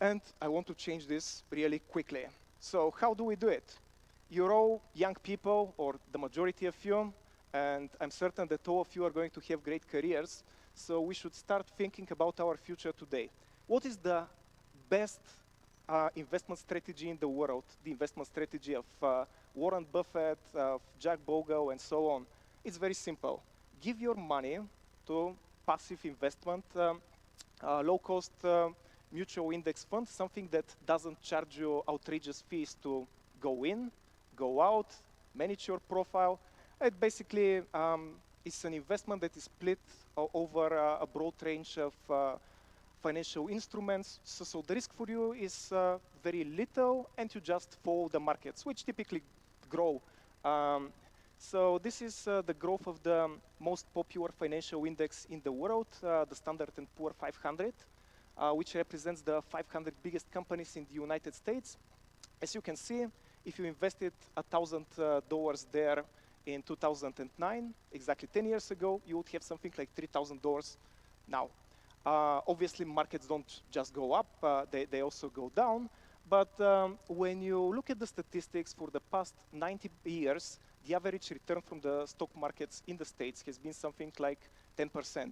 And I want to change this really quickly. So how do we do it? You're all young people, or the majority of you, and I'm certain that all of you are going to have great careers, so we should start thinking about our future today. What is the best investment strategy in the world? The investment strategy of Warren Buffett, of Jack Bogle, and so on. It's very simple. Give your money to passive investment, low-cost mutual index fund, something that doesn't charge you outrageous fees to go in, go out, manage your profile. It basically is an investment that is split over a broad range of financial instruments. So the risk for you is very little, and you just follow the markets, which typically grow. So this is the growth of the most popular financial index in the world, the Standard & Poor 500, which represents the 500 biggest companies in the United States. As you can see, if you invested $1,000 there in 2009, exactly 10 years ago, you would have something like $3,000 now. Obviously, markets don't just go up, they also go down. But when you look at the statistics for the past 90 years, the average return from the stock markets in the States has been something like 10%,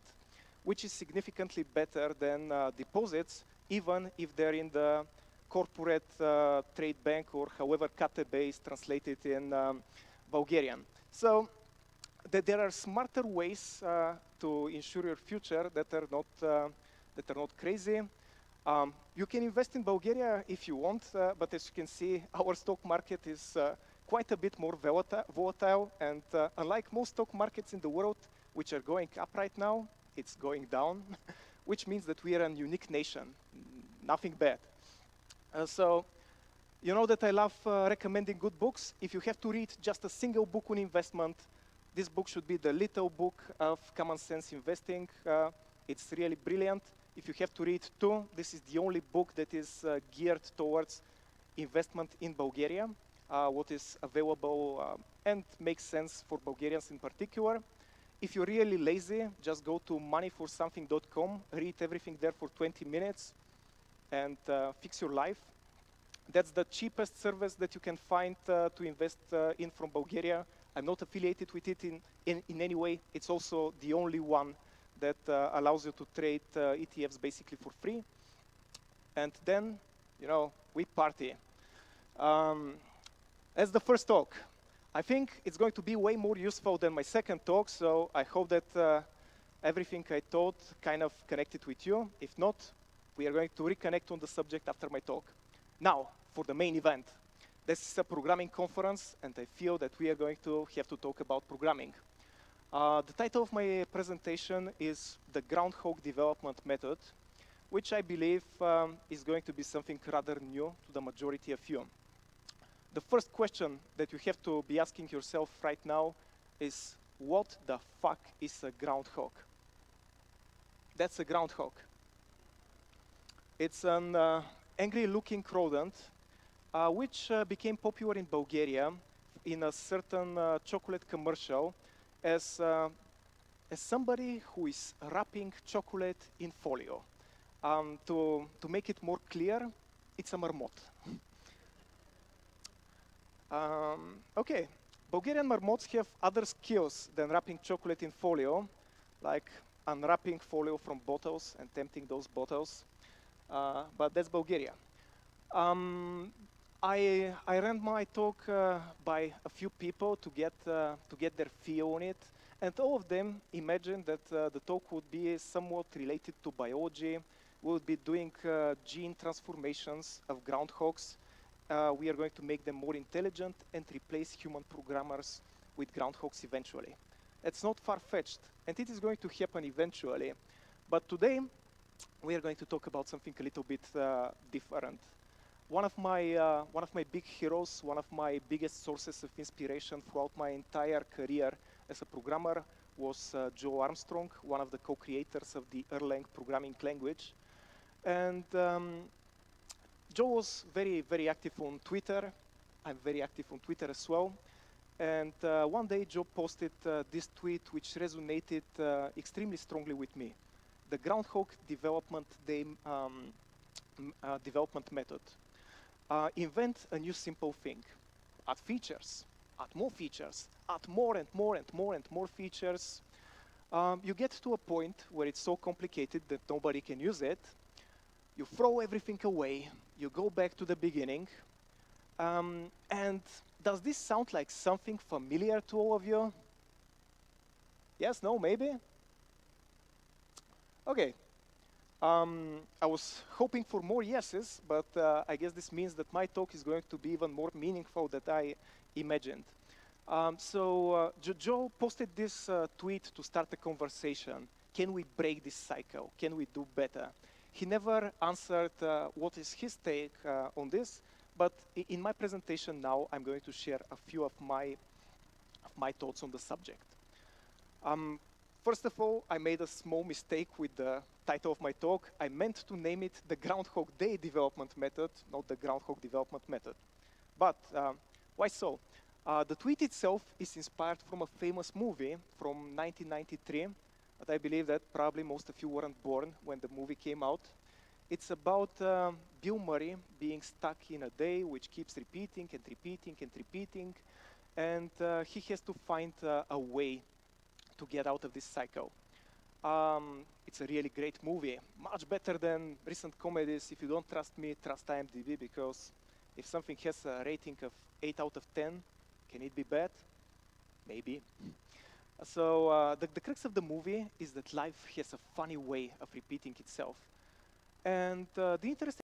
which is significantly better than deposits, even if they're in the corporate trade bank, or however KTB is translated in Bulgarian. So there are smarter ways to ensure your future that are not crazy. You can invest in Bulgaria if you want, but as you can see, our stock market is quite a bit more volatile, and unlike most stock markets in the world, which are going up right now, it's going down, which means that we are a unique nation, nothing bad. So you know that I love recommending good books. If you have to read just a single book on investment, this book should be The Little Book of Common Sense Investing. It's really brilliant. If you have to read two, this is the only book that is geared towards investment in Bulgaria, what is available and makes sense for Bulgarians in particular. If you're really lazy, just go to moneyforsomething.com, read everything there for 20 minutes, and fix your life. That's the cheapest service that you can find to invest in from Bulgaria. I'm not affiliated with it in any way. It's also the only one that allows you to trade ETFs basically for free. And then, you know, we party. As the first talk, I think it's going to be way more useful than my second talk, so I hope that everything I taught kind of connected with you. If not, we are going to reconnect on the subject after my talk. Now, for the main event. This is a programming conference, and I feel that we are going to have to talk about programming. The title of my presentation is the Groundhog Development Method, which I believe is going to be something rather new to the majority of you. The first question that you have to be asking yourself right now is, what the fuck is a groundhog? That's a groundhog. It's an angry-looking rodent which became popular in Bulgaria in a certain chocolate commercial as somebody who is wrapping chocolate in folio. To make it more clear, it's a marmot. Okay, Bulgarian marmots have other skills than wrapping chocolate in folio, like unwrapping folio from bottles and tempting those bottles, but that's Bulgaria. I ran my talk by a few people to get their feel on it, and all of them imagined that the talk would be somewhat related to biology. We would be doing gene transformations of groundhogs. We are going to make them more intelligent and replace human programmers with groundhogs eventually. It's not far-fetched, and it is going to happen eventually. But today, we are going to talk about something a little bit different. One of my big heroes, one of my biggest sources of inspiration throughout my entire career as a programmer was Joe Armstrong, one of the co-creators of the Erlang programming language. And Joe was very, very active on Twitter. I'm very active on Twitter as well. And one day, Joe posted this tweet, which resonated extremely strongly with me. The Groundhog Development development method. Invent a new simple thing. Add features, add more features, add more and more and more and more features. You get to a point where it's so complicated that nobody can use it. You throw everything away, you go back to the beginning. And does this sound like something familiar to all of you? Yes, no, maybe? Okay. I was hoping for more yeses, but I guess this means that my talk is going to be even more meaningful than I imagined. Joe posted this tweet to start a conversation. Can we break this cycle? Can we do better? He never answered what is his take on this, but in my presentation now, I'm going to share a few of my thoughts on the subject. First of all, I made a small mistake with the title of my talk. I meant to name it the Groundhog Day development method, not the Groundhog development method. But why so? The tweet itself is inspired from a famous movie from 1993, but I believe that probably most of you weren't born when the movie came out. It's about Bill Murray being stuck in a day which keeps repeating and repeating and repeating, and he has to find a way to get out of this cycle. It's a really great movie, much better than recent comedies. If you don't trust me, trust IMDb, because if something has a rating of 8 out of 10, can it be bad? Maybe. So the crux of the movie is that life has a funny way of repeating itself. And the interesting